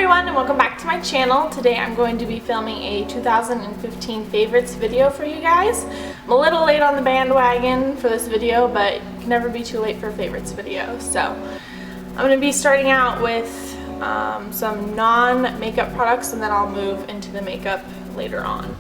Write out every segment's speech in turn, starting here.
everyone, and welcome back to my channel. Today I'm going to be filming a 2015 favorites video for you guys. I'm a little late on the bandwagon for this video, but you can never be too late for a favorites video. So I'm going to be starting out with some non-makeup products, and then I'll move into the makeup later on.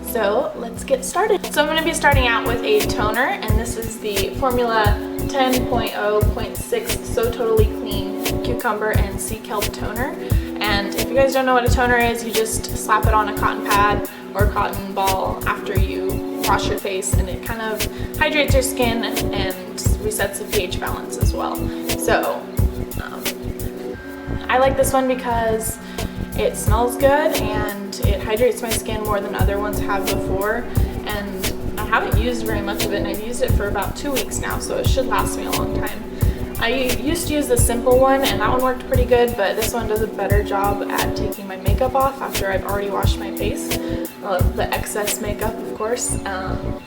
So let's get started. So I'm going to be starting out with a toner, and this is the Formula 10.0.6 So Totally Clean Cucumber and Sea Kelp Toner. And if you guys don't know what a toner is, you just slap it on a cotton pad or a cotton ball after you wash your face, and it kind of hydrates your skin and resets the pH balance as well. So I like this one because it smells good and it hydrates my skin more than other ones have before, and I haven't used very much of it, and I've used it for about 2 weeks now, so it should last me a long time. I used to use the simple one, and that one worked pretty good, but this one does a better job at taking my makeup off after I've already washed my face. The excess makeup, of course.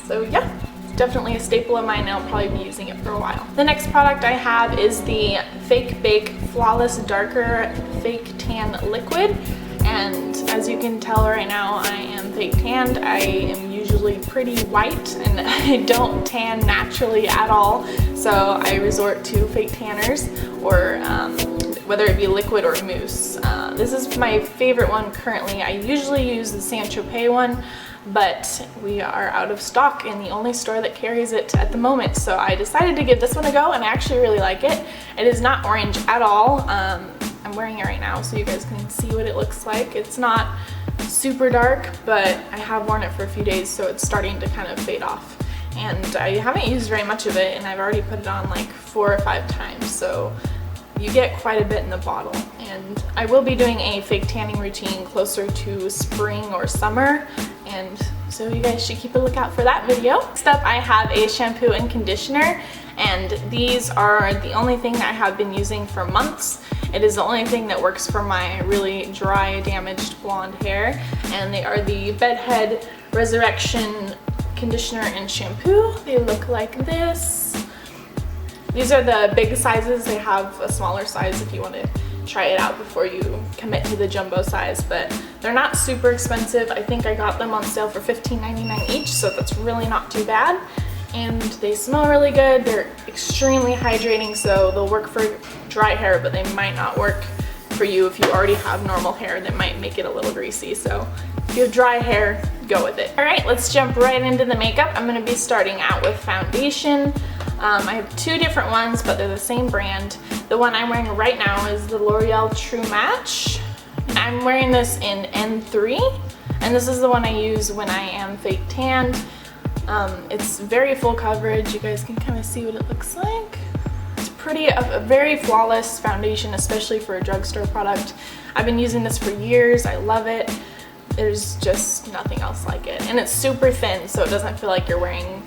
So yeah, it's definitely a staple of mine, and I'll probably be using it for a while. The next product I have is the Fake Bake Flawless Darker Fake Tan Liquid. And as you can tell right now, I am fake tanned. I am usually pretty white, and I don't tan naturally at all. So I resort to fake tanners, or whether it be liquid or mousse. This is my favorite one currently. I usually use the Saint-Tropez one, but we are out of stock in the only store that carries it at the moment. So I decided to give this one a go, and I actually really like it. It is not orange at all. I'm wearing it right now so you guys can see what it looks like. It's not super dark, but I have worn it for a few days, so it's starting to kind of fade off. And I haven't used very much of it, and I've already put it on like 4 or 5 times, so you get quite a bit in the bottle. And I will be doing a fake tanning routine closer to spring or summer, and so you guys should keep a lookout for that video. Next up, I have a shampoo and conditioner, and these are the only thing I have been using for months. It is the only thing that works for my really dry, damaged blonde hair, and they are the Bedhead Resurrection Conditioner and Shampoo. They look like this. These are the big sizes. They have a smaller size if you want to try it out before you commit to the jumbo size, but they're not super expensive. I think I got them on sale for $15.99 each, so that's really not too bad. And they smell really good. They're extremely hydrating, so they'll work for dry hair, but they might not work for you if you already have normal hair. That might make it a little greasy, so if you have dry hair, go with it. All right, let's jump right into the makeup. I'm gonna be starting out with foundation. I have 2 different ones, but they're the same brand. The one I'm wearing right now is the L'Oreal True Match. I'm wearing this in N3, and this is the one I use when I am fake tanned. It's very full coverage. You guys can kind of see what it looks like. It's a very flawless foundation, especially for a drugstore product. I've been using this for years. I love it. There's just nothing else like it. And it's super thin, so it doesn't feel like you're wearing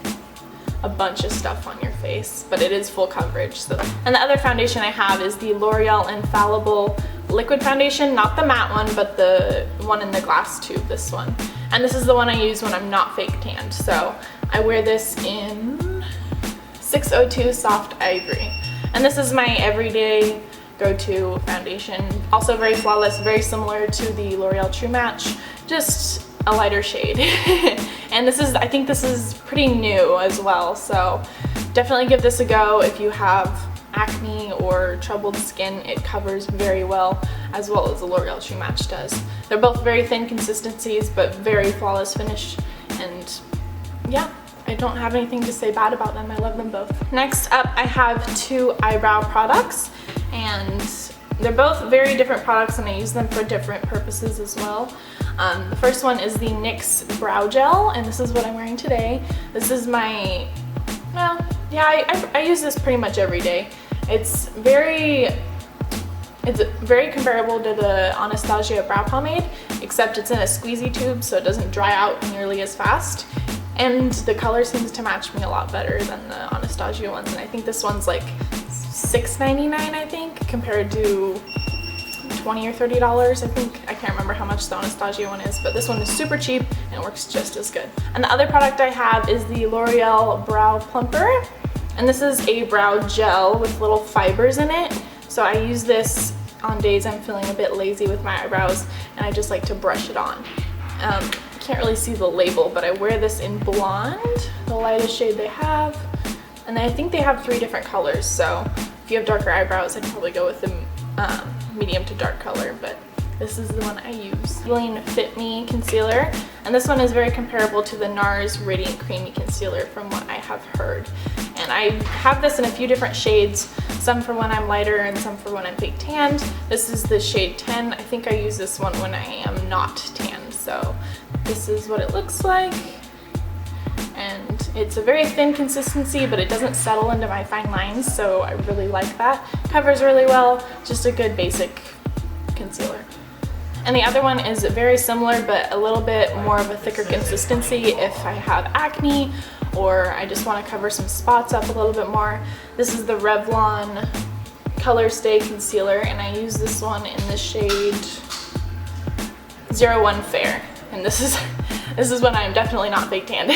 a bunch of stuff on your face, but it is full coverage. And the other foundation I have is the L'Oreal Infallible Liquid Foundation, not the matte one, but the one in the glass tube, this one. And this is the one I use when I'm not fake tanned. So I wear this in 602 Soft Ivory. And this is my everyday go-to foundation. Also very flawless, very similar to the L'Oreal True Match, just a lighter shade. And I think this is pretty new as well, so definitely give this a go if you have acne or troubled skin. It covers very well as the L'Oreal True Match does. They're both very thin consistencies, but very flawless finish, and yeah, I don't have anything to say bad about them. I love them both. Next up, I have 2 eyebrow products, and they're both very different products, and I use them for different purposes as well. The first one is the NYX Brow Gel, and this is what I'm wearing today. This is my, well, yeah, I use this pretty much every day. It's very comparable to the Anastasia brow pomade, except it's in a squeezy tube, so it doesn't dry out nearly as fast. And the color seems to match me a lot better than the Anastasia ones, and I think this one's like $6.99, I think, compared to $20 or $30, I think. I can't remember how much the Anastasia one is, but this one is super cheap and it works just as good. And the other product I have is the L'Oreal Brow Plumper, and this is a brow gel with little fibers in it. So I use this on days I'm feeling a bit lazy with my eyebrows and I just like to brush it on. Can't really see the label, but I wear this in blonde, the lightest shade they have. And I think they have 3 different colors, so if you have darker eyebrows, I'd probably go with the medium to dark color, but this is the one I use. Maybelline Fit Me Concealer, and this one is very comparable to the NARS Radiant Creamy Concealer from what I have heard. And I have this in a few different shades, some for when I'm lighter and some for when I'm fake tanned. This is the shade 10. I think I use this one when I am not tanned, so this is what it looks like. And it's a very thin consistency, but it doesn't settle into my fine lines, so I really like that. Covers really well, just a good basic concealer. And the other one is very similar, but a little bit more of a thicker consistency if I have acne or I just want to cover some spots up a little bit more. This is the Revlon Color Stay Concealer, and I use this one in the shade 01 Fair. And this is when I'm definitely not fake tanned.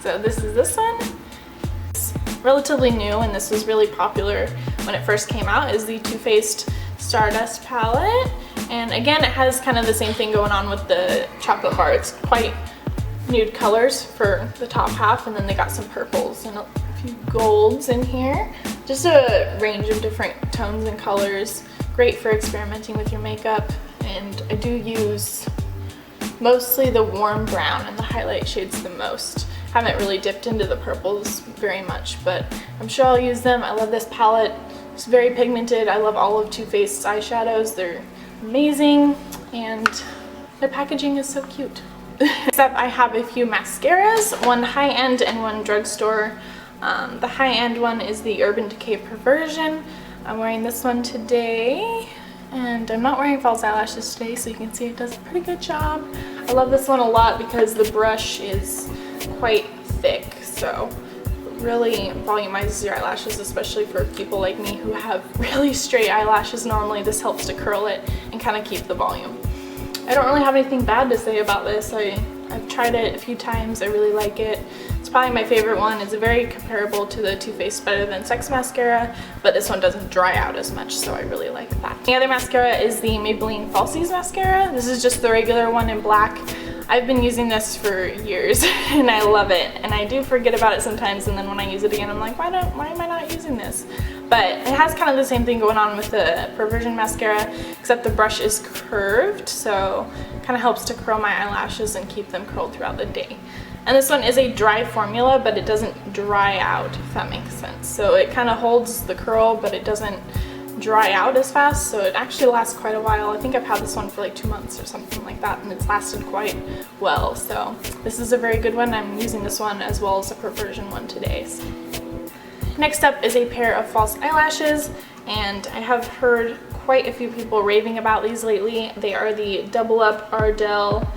So this is this one. It's relatively new, and this was really popular when it first came out, is the Too Faced Stardust palette. And again, it has kind of the same thing going on with the chocolate bar. It's quite nude colors for the top half, and then they got some purples and a few golds in here. Just a range of different tones and colors. Great for experimenting with your makeup. And I do use mostly the warm brown and the highlight shades the most. Haven't really dipped into the purples very much, but I'm sure I'll use them. I love this palette. It's very pigmented. I love all of Too Faced eyeshadows. They're amazing, and their packaging is so cute. Next up, I have a few mascaras, one high-end and one drugstore. The high-end one is the Urban Decay Perversion. I'm wearing this one today, and I'm not wearing false eyelashes today, so you can see it does a pretty good job. I love this one a lot because the brush is quite thick, so really volumizes your eyelashes, especially for people like me who have really straight eyelashes normally. This helps to curl it and kind of keep the volume. I don't really have anything bad to say about this. I've tried it a few times. I really like it. It's probably my favorite one. It's very comparable to the Too Faced Better Than Sex mascara, but this one doesn't dry out as much, so I really like that. The other mascara is the Maybelline Falsies mascara. This is just the regular one in black. I've been using this for years and I love it, and I do forget about it sometimes, and then when I use it again I'm like, why am I not using this? But it has kind of the same thing going on with the Perversion mascara, except the brush is curved, so it kind of helps to curl my eyelashes and keep them curled throughout the day. And this one is a dry formula, but it doesn't dry out, if that makes sense. So it kind of holds the curl, but it doesn't dry out as fast, so it actually lasts quite a while. I think I've had this one for like 2 months or something like that, and it's lasted quite well. So this is a very good one. I'm using this one as well as the Perversion one today. So. Next up is a pair of false eyelashes, and I have heard quite a few people raving about these lately. They are the Double Up Ardell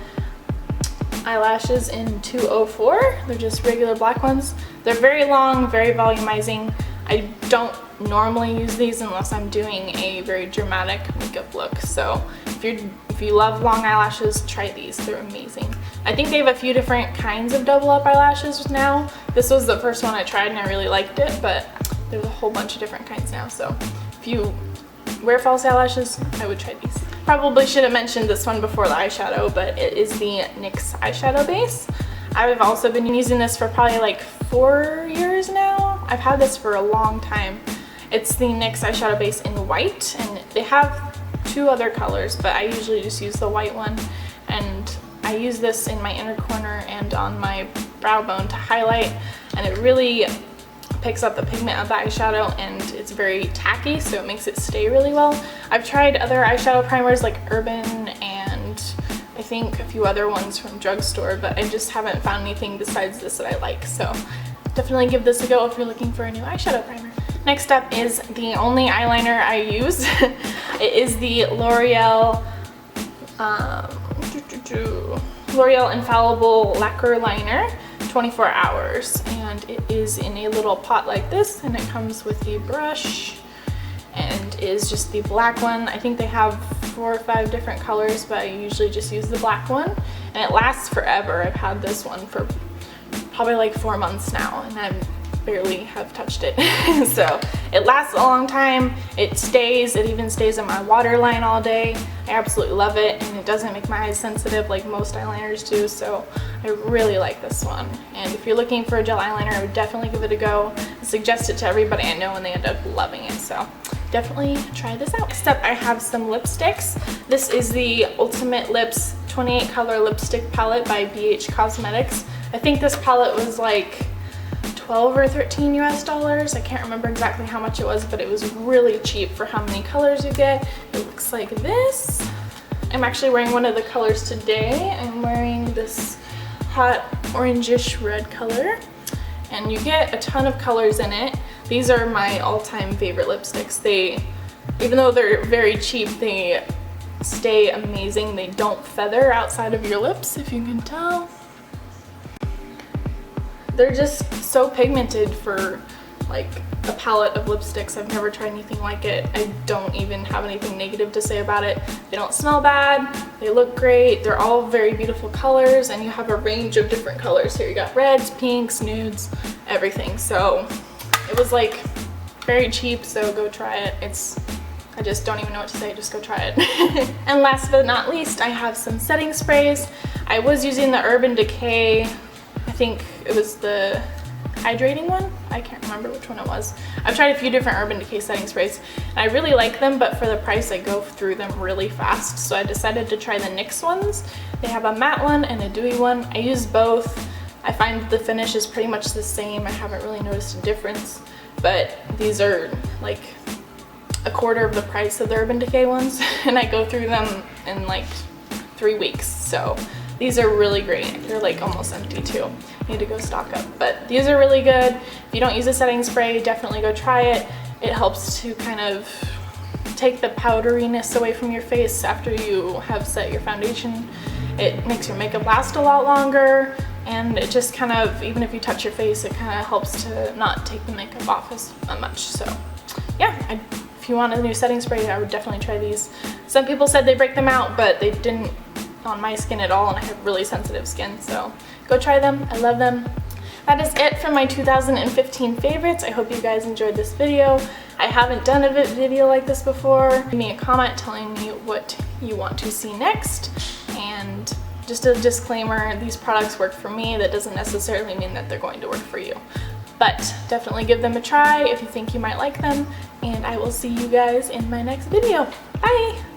eyelashes in 204. They're just regular black ones. They're very long, very volumizing. I don't normally use these unless I'm doing a very dramatic makeup look. So if you love long eyelashes, try these. They're amazing. I think they have a few different kinds of double up eyelashes now. This was the first one I tried and I really liked it, but there's a whole bunch of different kinds now. So if you wear false eyelashes, I would try these. Probably should have mentioned this one before the eyeshadow, but it is the NYX eyeshadow base. I've also been using this for probably like 4 years now. I've had this for a long time. It's the NYX eyeshadow base in white, and they have 2 other colors, but I usually just use the white one. And I use this in my inner corner and on my brow bone to highlight, and it really picks up the pigment of the eyeshadow, and it's very tacky, so it makes it stay really well. I've tried other eyeshadow primers like Urban and I think a few other ones from Drugstore, but I just haven't found anything besides this that I like, so definitely give this a go if you're looking for a new eyeshadow primer. Next up is the only eyeliner I use. It is the L'Oreal Infallible Lacquer Liner 24 hours, and it is in a little pot like this, and it comes with the brush and is just the black one. I think they have 4 or 5 different colors, but I usually just use the black one, and it lasts forever. I've had this one for probably like 4 months now, and I'm barely have touched it. So it lasts a long time, it even stays in my waterline all day. I absolutely love it, and it doesn't make my eyes sensitive like most eyeliners do, so I really like this one. And if you're looking for a gel eyeliner, I would definitely give it a go. I suggest it to everybody I know and they end up loving it, so definitely try this out. Next up, I have some lipsticks. This is the Ultimate Lips 28 color lipstick palette by BH Cosmetics. I think this palette was like 12 or 13 US dollars. I can't remember exactly how much it was, but it was really cheap for how many colors you get. It looks like this. I'm actually wearing one of the colors today. I'm wearing this hot orangish red color, and you get a ton of colors in it. These are my all-time favorite lipsticks. Even though they're very cheap, they stay amazing. They don't feather outside of your lips, if you can tell. They're just so pigmented for like a palette of lipsticks. I've never tried anything like it. I don't even have anything negative to say about it. They don't smell bad, they look great, they're all very beautiful colors, and you have a range of different colors here. You got reds, pinks, nudes, everything. So it was like very cheap, so go try it. I just don't even know what to say, just go try it. And last but not least, I have some setting sprays. I was using the Urban Decay, I think it was the hydrating one. I can't remember which one it was. I've tried a few different Urban Decay setting sprays, and I really like them, but for the price I go through them really fast, so I decided to try the NYX ones. They have a matte one and a dewy one. I use both. I find the finish is pretty much the same. I haven't really noticed a difference, but these are like a quarter of the price of the Urban Decay ones, and I go through them in like 3 weeks, so these are really great. They're like almost empty too. Need to go stock up, but these are really good. If you don't use a setting spray, definitely go try it. It helps to kind of take the powderiness away from your face after you have set your foundation. It makes your makeup last a lot longer, and it just kind of, even if you touch your face, it kind of helps to not take the makeup off as much. So yeah, if you want a new setting spray, I would definitely try these. Some people said they break them out, but they didn't on my skin at all, and I have really sensitive skin, so go try them. I love them. That is it for my 2015 favorites. I hope you guys enjoyed this video. I haven't done a video like this before. Leave me a comment telling me what you want to see next. And just a disclaimer, these products work for me. That doesn't necessarily mean that they're going to work for you. But definitely give them a try if you think you might like them. And I will see you guys in my next video. Bye!